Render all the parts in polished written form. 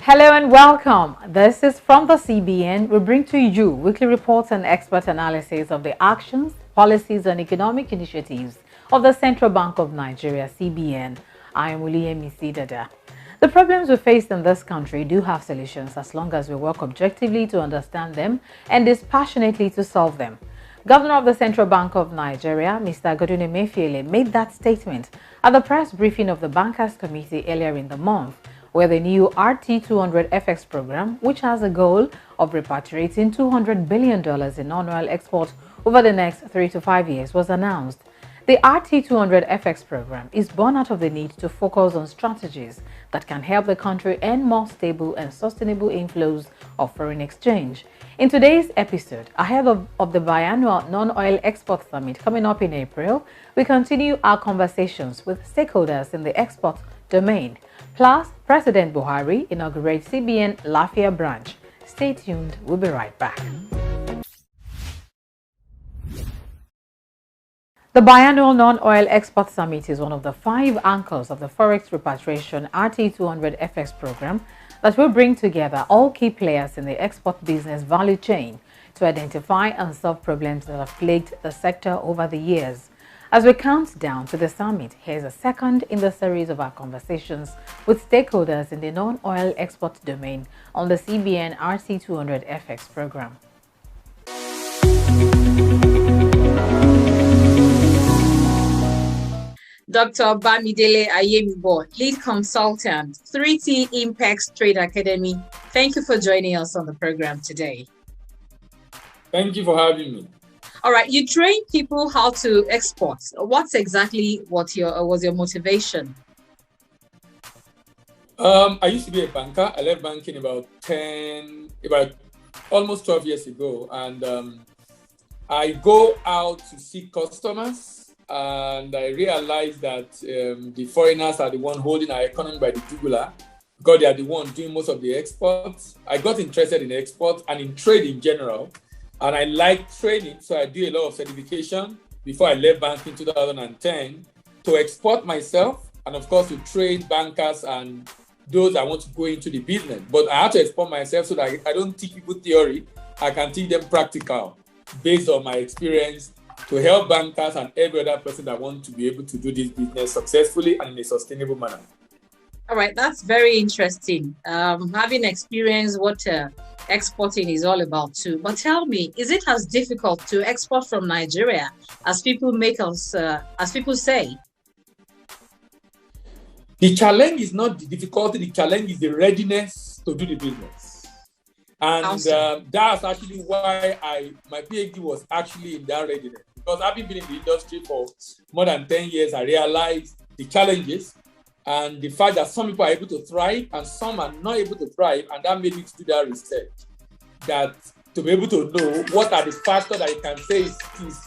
Hello and welcome. This is from the CBN. We bring to you weekly reports and expert analysis of the actions, policies, and economic initiatives of the Central Bank of Nigeria, CBN. I am William Dada. The problems we face in this country do have solutions as long as we work objectively to understand them and dispassionately to solve them. Governor of the Central Bank of Nigeria, Mr. Godwin Emefiele, made that statement at the press briefing of the Bankers Committee earlier in the month, where the new RT200FX program, which has a goal of repatriating $200 billion in non-oil exports over the next 3 to 5 years, was announced. The RT200FX program is born out of the need to focus on strategies that can help the country earn more stable and sustainable inflows of foreign exchange. In today's episode, ahead of the Biannual Non-Oil Export Summit coming up in April, we continue our conversations with stakeholders in the export domain. Plus, President Buhari inaugurates CBN Lafia branch. Stay tuned, we'll be right back. The Biannual Non-Oil Export Summit is one of the 5 anchors of the Forex Repatriation RT200FX program that will bring together all key players in the export business value chain to identify and solve problems that have plagued the sector over the years. As we count down to the summit, here's a second in the series of our conversations with stakeholders in the non-oil export domain on the CBN RT200FX program. Dr. Bamidele Ayemibo, lead consultant, 3T Impex Trade Academy. Thank you for joining us on the program today. Thank you for having me. All right, you train people how to export. What's exactly was your motivation? I used to be a banker. I left banking about almost 12 years ago, and I go out to see customers. And I realized that the foreigners are the one holding our economy by the jugular because they are the one doing most of the exports. I got interested in exports and in trade in general. And I like training, so I do a lot of certification before I left banking in 2010 to export myself and, of course, to trade bankers and those that want to go into the business. But I have to export myself so that I don't teach people theory. I can teach them practical based on my experience to help bankers and every other person that wants to be able to do this business successfully and in a sustainable manner. All right, that's very interesting. Having experienced what exporting is all about too. But tell me, is it as difficult to export from Nigeria as people say? The challenge is not the difficulty. The challenge is the readiness to do the business. And that's actually why my PhD was actually in that readiness. Because having been in the industry for more than 10 years, I realized the challenges and the fact that some people are able to thrive and some are not able to thrive. And that made me to do that research, that to be able to know what are the factors that you can say is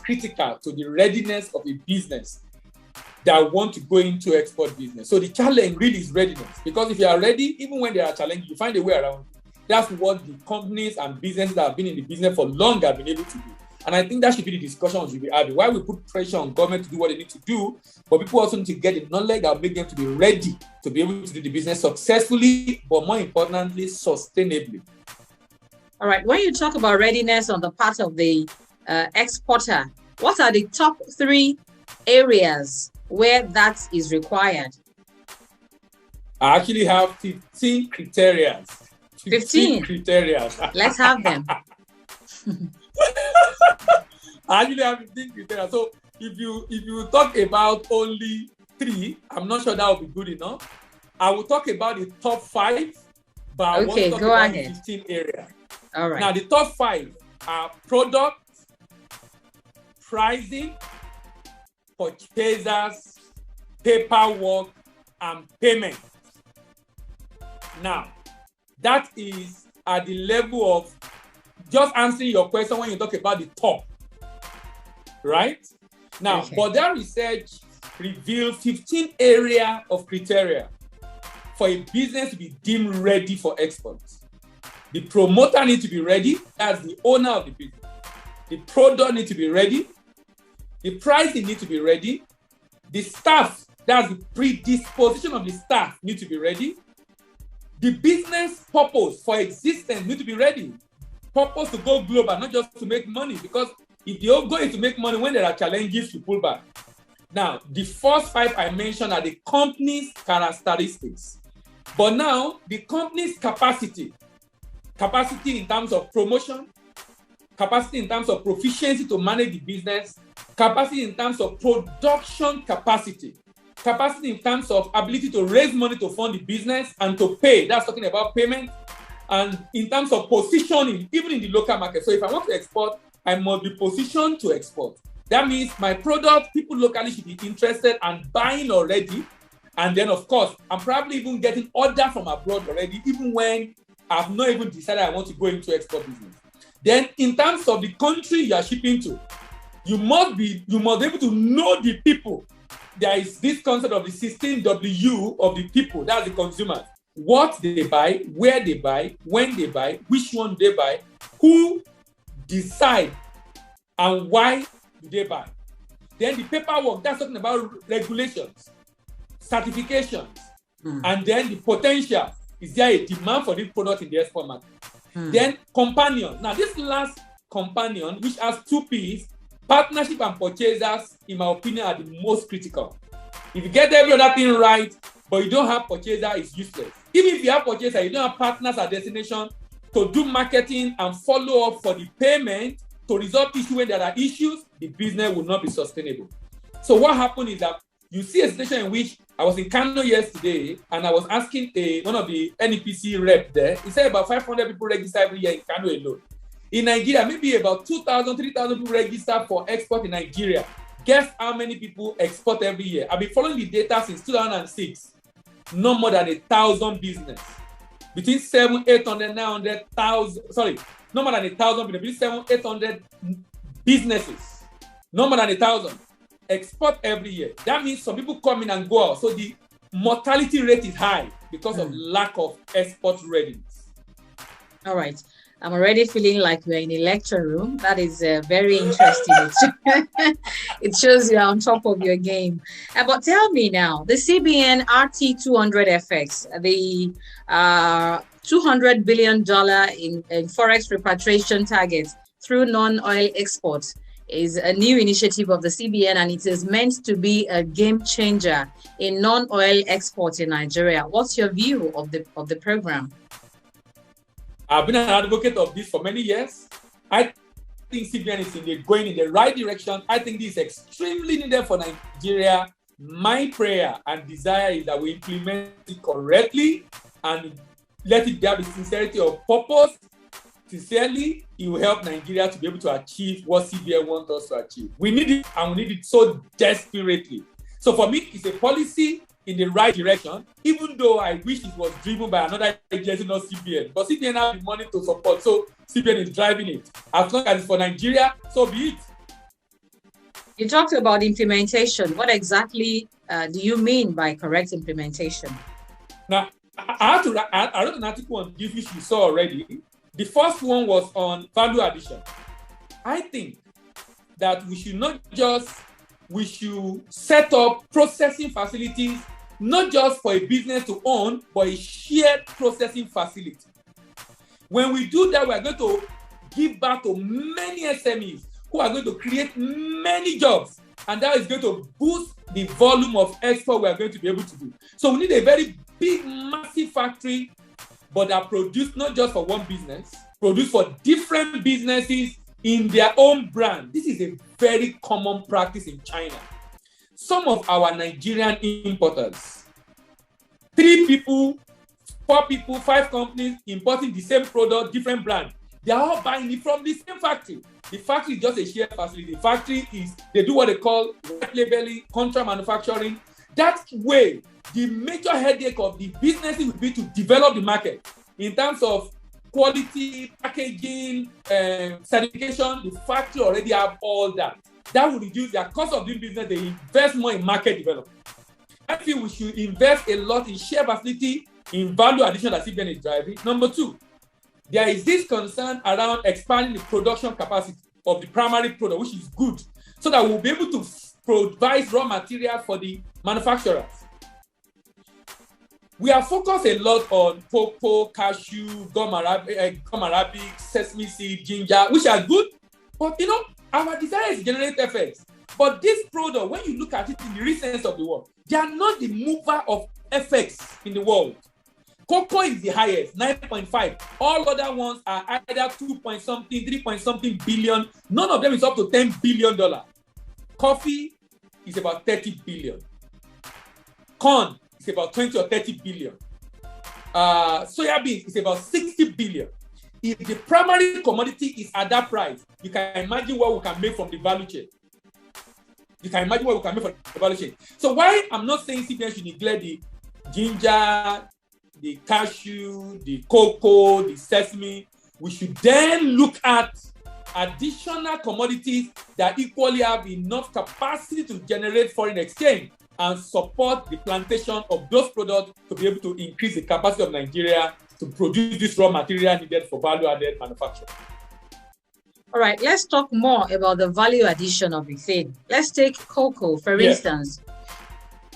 critical to the readiness of a business that want to go into export business. So the challenge really is readiness. Because if you are ready, even when there are challenges, you find a way around. That's what the companies and businesses that have been in the business for long have been able to do. And I think that should be the discussion we should be having. Why we put pressure on government to do what they need to do, but people also need to get the knowledge that will make them to be ready to be able to do the business successfully, but more importantly, sustainably. All right. When you talk about readiness on the part of the exporter, what are the top 3 areas where that is required? I actually have 15 criteria. 15 criteria. Let's have them. I actually have 15 criteria. So if you talk about only 3, I'm not sure that will be good enough. I will talk about the top 5, but I won't talk about the 15 areas. All right. Now the top 5 are product, pricing, purchasers, paperwork, and payment. Now, that is at the level of just answering your question when you talk about the top, right? Now, okay. But that research revealed 15 areas of criteria for a business to be deemed ready for export. The promoter needs to be ready, that's the owner of the business. The product needs to be ready. The pricing needs to be ready. The staff, that's the predisposition of the staff, needs to be ready. the business purpose for existence need to be ready. Purpose to go global, not just to make money. Because if you're going to make money when there are challenges, you pull back. Now, the first 5 I mentioned are the company's characteristics. But now, the company's capacity in terms of promotion, capacity in terms of proficiency to manage the business, capacity in terms of production capacity in terms of ability to raise money to fund the business and to pay. That's talking about payment. And in terms of positioning, even in the local market. So if I want to export, I must be positioned to export. That means my product, people locally should be interested and buying already. And then, of course, I'm probably even getting order from abroad already, even when I've not even decided I want to go into export business. Then, in terms of the country you are shipping to, you must be able to know the people. There is this concept of the 16W of the people, that's the consumers. What they buy, where they buy, when they buy, which one they buy, who decide, and why do they buy. Then the paperwork, that's talking about regulations, certifications, and then the potential. Is there a demand for this product in the export market? Then companion. Now, this last companion, which has 2 P's, partnership and purchasers, in my opinion, are the most critical. If you get every other thing right, but you don't have purchaser, it's useless. Even if you have purchaser, you don't have partners at destination to do marketing and follow up for the payment to resolve issues when there are issues, the business will not be sustainable. So what happened is that you see a situation in which I was in Kano yesterday and I was asking one of the NEPC rep there. He said about 500 people register every year in Kano alone. In Nigeria, maybe about 2,000, 3,000 people register for export in Nigeria. Guess how many people export every year? I've been following the data since 2006. No more than 1,000 business. Between 700, 800, 900,000. Sorry, no more than 1,000. Between 700, 800 businesses. No more than 1,000. Export every year. That means some people come in and go out. So the mortality rate is high because of lack of export readiness. All right. I'm already feeling like we're in a lecture room. That is very interesting. It shows you're on top of your game. But tell me now, the CBN RT200FX, the $200 billion in forex repatriation targets through non-oil exports, is a new initiative of the CBN, and it is meant to be a game changer in non-oil exports in Nigeria. What's your view of the program? I've been an advocate of this for many years. I think CBN is going in the right direction. I think this is extremely needed for Nigeria. My prayer and desire is that we implement it correctly and let it there be sincerity of purpose. Sincerely, it will help Nigeria to be able to achieve what CBN wants us to achieve. We need it, and we need it so desperately. So for me, it's a policy in the right direction, even though I wish it was driven by another agency, not CBN. But CBN has the money to support, so CBN is driving it. As long as it's for Nigeria, so be it. You talked about implementation. What exactly do you mean by correct implementation? Now, I wrote an article on this, which you saw already. The first one was on value addition. I think that we should set up processing facilities, not just for a business to own, but a shared processing facility. When we do that, we are going to give back to many SMEs who are going to create many jobs, and that is going to boost the volume of export we are going to be able to do. So we need a very big, massive factory, but that produce not just for one business, produce for different businesses in their own brand. This is a very common practice in China. Some of our Nigerian importers, 3 people, 4 people, 5 companies importing the same product, different brand. They are all buying it from the same factory. The factory is just a shared facility. The factory they do what they call white labeling, contract manufacturing. That way, the major headache of the businesses will be to develop the market in terms of quality, packaging, certification. The factory already have all that. That will reduce their cost of doing business. They invest more in market development. I feel we should invest a lot in share facility, in value addition that CBN is driving. Number 2, there is this concern around expanding the production capacity of the primary product, which is good, so that we'll be able to provide raw material for the manufacturers. We are focused a lot on cocoa, cashew, gum arabic, sesame seed, ginger, which are good. But you know, our desire is to generate FX. But this product, when you look at it in the real sense of the word, they are not the mover of FX in the world. Cocoa is the highest, 9.5. All other ones are either 2 point something, 3 point something billion. None of them is up to $10 billion. Coffee is about 30 billion. Corn is about 20 or 30 billion. Soya beans is about 60 billion. If the primary commodity is at that price, you can imagine what we can make from the value chain. You can imagine what we can make from the value chain. So why I'm not saying CBN should neglect the ginger, the cashew, the cocoa, the sesame, we should then look at additional commodities that equally have enough capacity to generate foreign exchange and support the plantation of those products to be able to increase the capacity of Nigeria to produce this raw material needed for value-added manufacturing. All right, let's talk more about the value addition of the thing. Let's take cocoa, for instance.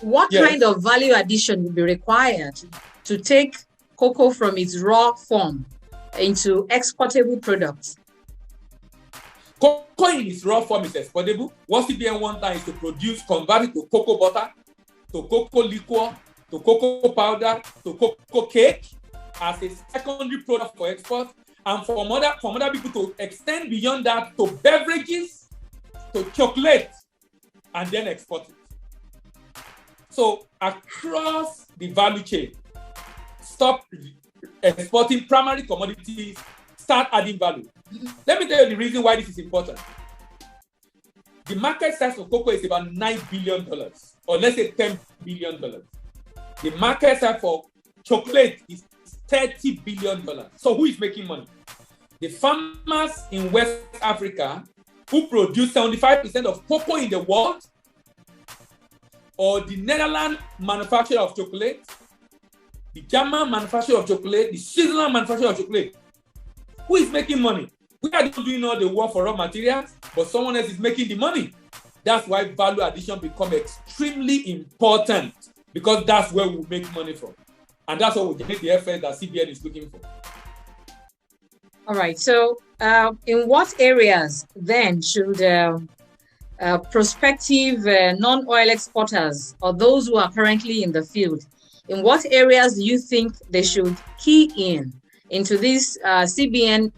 What kind of value addition would be required to take cocoa from its raw form into exportable products? Cocoa in its raw form is exportable. What CBN wants is to convert it to cocoa butter, to cocoa liquor, to cocoa powder, to cocoa cake as a secondary product for export, and for other people to extend beyond that to beverages, to chocolate, and then export it. So across the value chain, stop exporting primary commodities, start adding value. Let me tell you the reason why this is important. The market size for cocoa is about $9 billion, or let's say $10 billion. The market size for chocolate is $30 billion. So who is making money? The farmers in West Africa who produce 75% of cocoa in the world, or the Netherlands manufacturer of chocolate, the German manufacturer of chocolate, the Switzerland manufacturer of chocolate. Who is making money? We are doing all the work for raw materials, but someone else is making the money. That's why value addition becomes extremely important, because that's where we make money from. And that's what we generate the effort that CBN is looking for. All right. So in what areas then should prospective non-oil exporters, or those who are currently in the field, in what areas do you think they should key into this CBN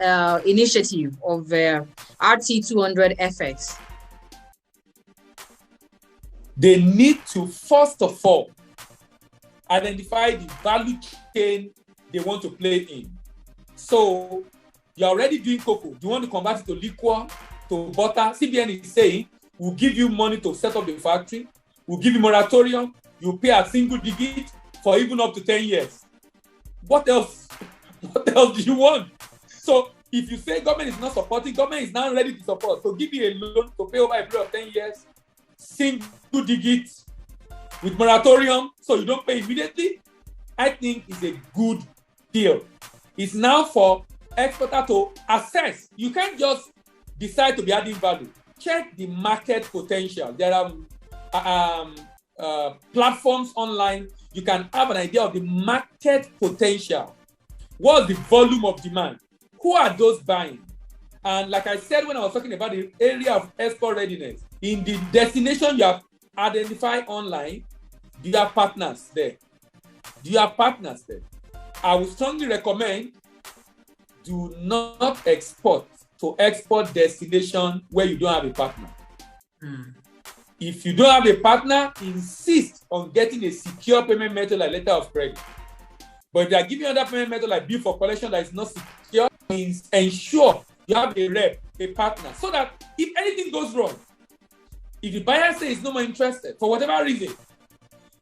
initiative of RT200FX? They need to, first of all, identify the value chain they want to play in. So you're already doing cocoa. You want to convert it to liquor, to butter. CBN is saying, we'll give you money to set up the factory. We'll give you moratorium. You pay a single digit for even up to 10 years. What else? What else do you want? So if you say government is not supporting, government is now ready to support. So give you a loan to pay over a period of 10 years, single digits with moratorium, so you don't pay immediately. I think it's a good deal. It's now for exporter to assess. You can't just decide to be adding value. Check the market potential. There are platforms online. You can have an idea of the market potential. What's the volume of demand? Who are those buying? And like I said when I was talking about the area of export readiness, in the destination you have identified online, do you have partners there? I would strongly recommend, do not export to export destination where you don't have a partner. If you don't have a partner, insist on getting a secure payment method like letter of credit. But if they are giving you another payment method like bill for collection that is not secure, means ensure you have a rep, a partner, so that if anything goes wrong, if the buyer says he's no more interested for whatever reason,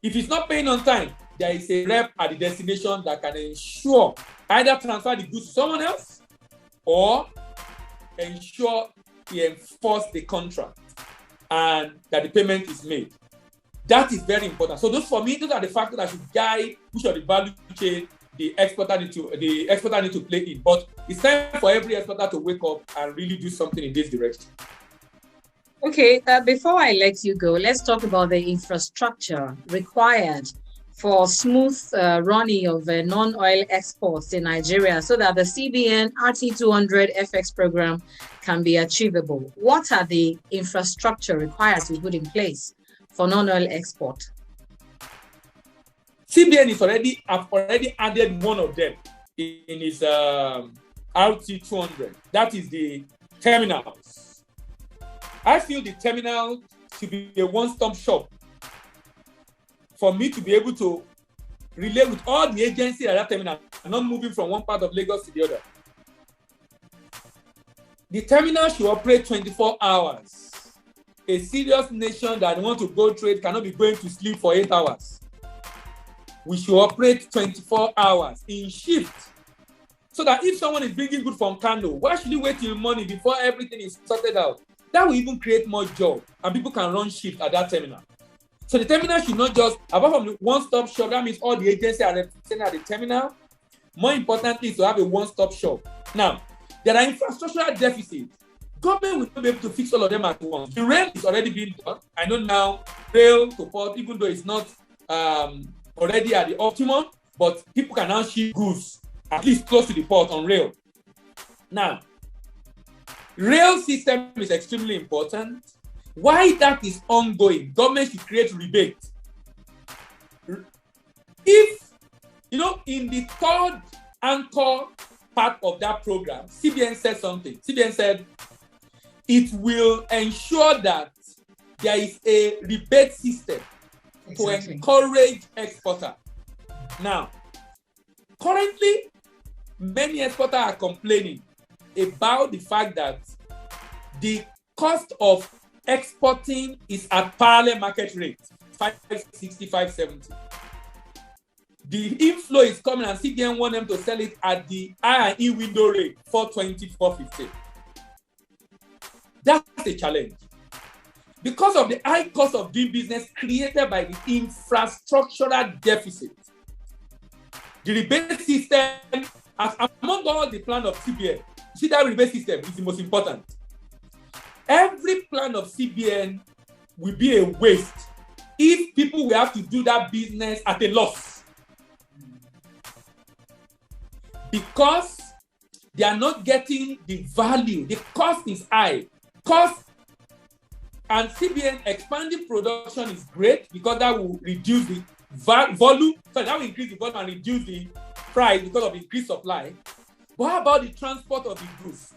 if he's not paying on time, there is a rep at the destination that can ensure either transfer the goods to someone else or ensure he enforces the contract and that the payment is made. That is very important. So those are the factors that should guide which of the value chain the exporter need to play in. But it's time for every exporter to wake up and really do something in this direction. Okay, before I let you go, let's talk about the infrastructure required for smooth running of non-oil exports in Nigeria so that the CBN RT200FX program can be achievable? What are the infrastructure required to be put in place for non-oil export? CBN have already added one of them in its RT200. That is the terminals. I feel the terminal should be a one-stop shop for me to be able to relate with all the agencies at that terminal, not moving from one part of Lagos to the other. The terminal should operate 24 hours. A serious nation that wants to go trade cannot be going to sleep for 8 hours. We should operate 24 hours in shift. So that if someone is bringing good from Kano, why should you wait till morning before everything is sorted out? That will even create more job and people can run shift at that terminal. So the terminal should not just, apart from the one-stop shop, that means all the agencies are represented at the terminal. More importantly is to have a one-stop shop. Now, there are infrastructural deficits. Government will not be able to fix all of them at once. The rail is already being done. I know now, rail to port, even though it's not already at the optimum, but people can now ship goods at least close to the port on rail. Now, rail system is extremely important. Why that is ongoing, government should create rebate. If, in the third anchor part of that program, CBN said something. CBN said it will ensure that there is a rebate system to encourage exporter. Now, currently, many exporters are complaining about the fact that the cost of exporting is at parallel market rate, 560, 570. The inflow is coming and CBN want them to sell it at the I&E window rate, 420, 450. That's a challenge. Because of the high cost of doing business created by the infrastructural deficit, the rebate system, among all the plan of CBN, see that rebate system is the most important. Every plan of CBN will be a waste if people will have to do that business at a loss. Because they are not getting the value. The cost is high. Cost and CBN expanding production is great because that will reduce the volume. So that will increase the volume and reduce the price because of increased supply. But how about the transport of the goods?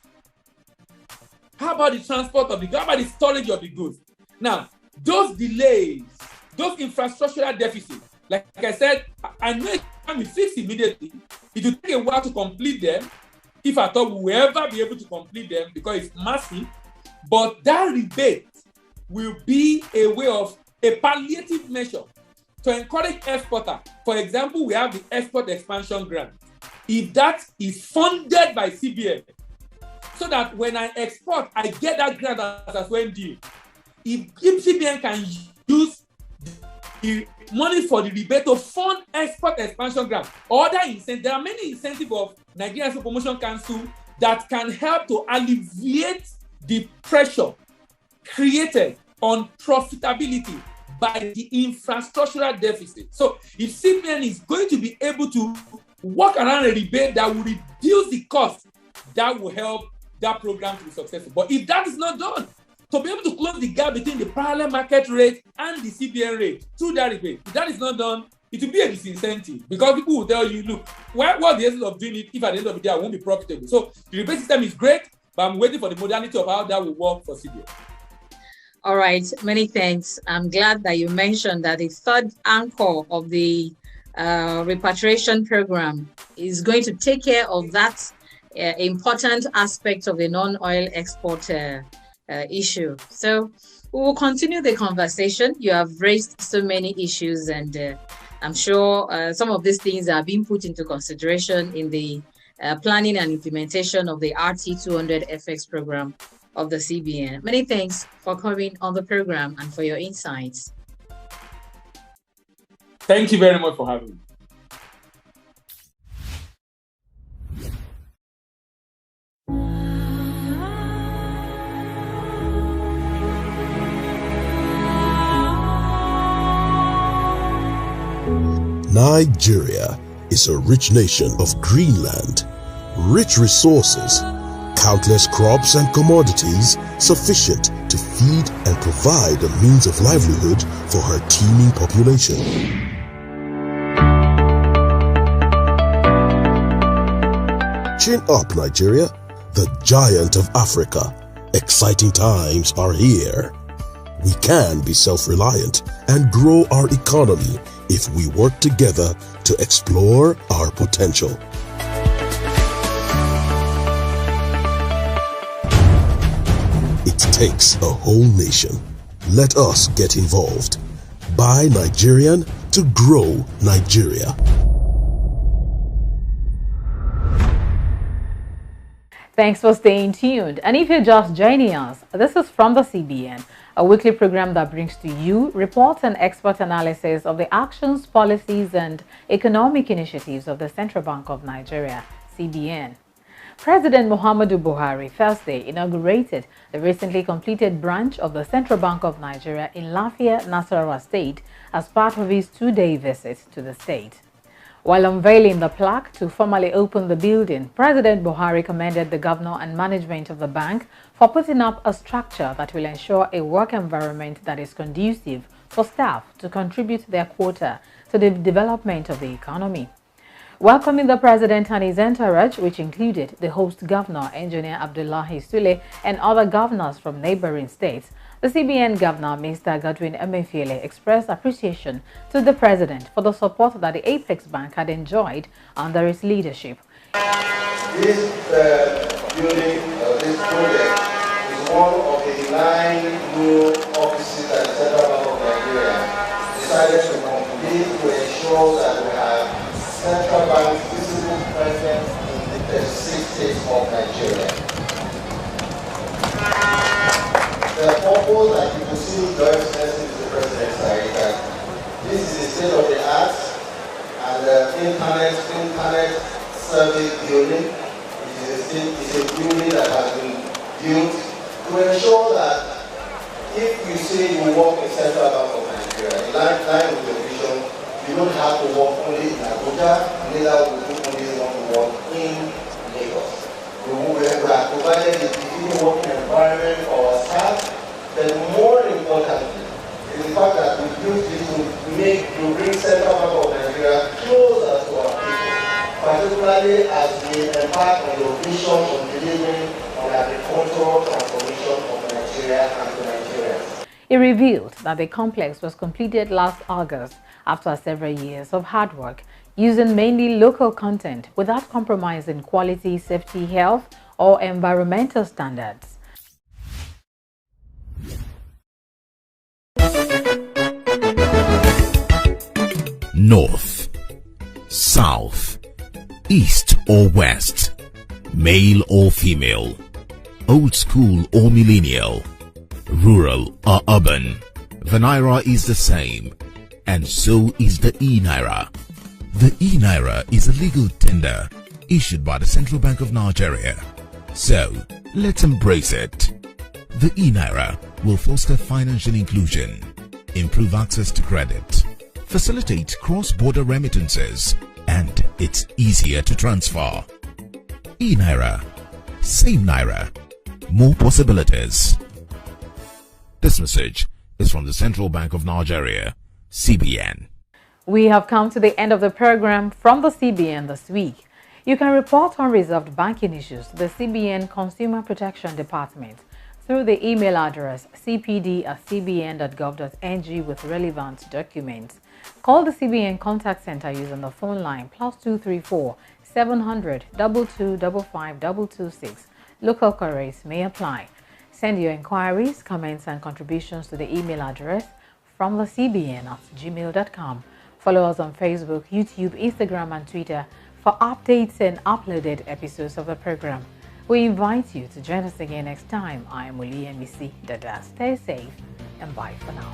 How about the transport of the goods? How about the storage of the goods? Now, those delays, those infrastructural deficits, like I said, I know it can be fixed immediately. It will take a while to complete them, if at all we will ever be able to complete them because it's massive. But that rebate will be a way of a palliative measure to encourage exporter. For example, we have the export expansion grant. If that is funded by CBN, so that when I export, I get that grant as well due. If CBN can use the money for the rebate to fund export expansion grant, other incentives, there are many incentives of Nigerian Export Promotion Council that can help to alleviate the pressure created on profitability by the infrastructural deficit. So if CBN is going to be able to work around a rebate that will reduce the cost, that will help that program to be successful. But if that is not done, to be able to close the gap between the parallel market rate and the CBN rate through that rebate, if that is not done, it will be a disincentive because people will tell you, look, what's the essence of doing it if at the end of the day I won't be profitable? So the rebate system is great, but I'm waiting for the modality of how that will work for CBN. All right, many thanks. I'm glad that you mentioned that the third anchor of the repatriation program is going to take care of that important aspect of the non-oil export issue. So we will continue the conversation. You have raised so many issues, and I'm sure some of these things are being put into consideration in the planning and implementation of the RT200FX program of the CBN. Many thanks for coming on the program and for your insights. Thank you very much for having me. Nigeria is a rich nation of green land, rich resources, countless crops and commodities sufficient to feed and provide a means of livelihood for her teeming population. Chin up, Nigeria, the giant of Africa. Exciting times are here. We can be self-reliant and grow our economy if we work together to explore our potential. It takes a whole nation. Let us get involved. Buy Nigerian to grow Nigeria. Thanks for staying tuned. And if you're just joining us, this is From the CBN, a weekly program that brings to you reports and expert analysis of the actions, policies, and economic initiatives of the Central Bank of Nigeria, CBN. President Muhammadu Buhari Thursday inaugurated the recently completed branch of the Central Bank of Nigeria in Lafia, Nasarawa State as part of his two-day visit to the state. While unveiling the plaque to formally open the building, President Buhari commended the governor and management of the bank for putting up a structure that will ensure a work environment that is conducive for staff to contribute their quota to the development of the economy. Welcoming the president and his entourage, which included the host governor, Engineer Abdullahi Sule, and other governors from neighboring states, the CBN governor, Mr. Godwin Emefiele, expressed appreciation to the president for the support that the Apex Bank had enjoyed under his leadership. This building, this project, is one of the 9 new offices that the Central Bank of Nigeria decided to complete to ensure that we have Central Bank physical presence in the 36 states of Nigeria. The purpose, as you can see, Your Excellency, Mr. President, is that this is a state-of-the-art and internet service building. It is a building that has been built to ensure that if you say you work in Central Bank of Nigeria, in line with the vision, you don't have to work only in Abuja, neither will you only want to work in Lagos. We have provided a different working environment for our staff, but more importantly, is the fact that we use this to bring Central Bank of Nigeria closer to our people, particularly as we embark on the vision on delivering on agricultural transformation of Nigeria and to Nigerians. It revealed that the complex was completed last August after several years of hard work, using mainly local content without compromising quality, safety, health, or environmental standards. North, South, East or West, male or female, old school or millennial, rural or urban, the Naira is the same, and so is the e-Naira. The e-Naira is a legal tender issued by the Central Bank of Nigeria. So, let's embrace it. The e-Naira will foster financial inclusion, improve access to credit, facilitate cross-border remittances, and it's easier to transfer. E-Naira, same Naira, more possibilities. This message is from the Central Bank of Nigeria, CBN. We have come to the end of the program from the CBN this week. You can report unresolved banking issues to the CBN Consumer Protection Department through the email address cpd@cbn.gov.ng with relevant documents. Call the CBN Contact Center using the phone line +234 700 22 55 226. Local queries may apply. Send your inquiries, comments, and contributions to the email address from the cbn@gmail.com. Follow us on Facebook, YouTube, Instagram, and Twitter for updates and uploaded episodes of the program. We invite you to join us again next time. I am Uli Emisi Dada. Stay safe and bye for now.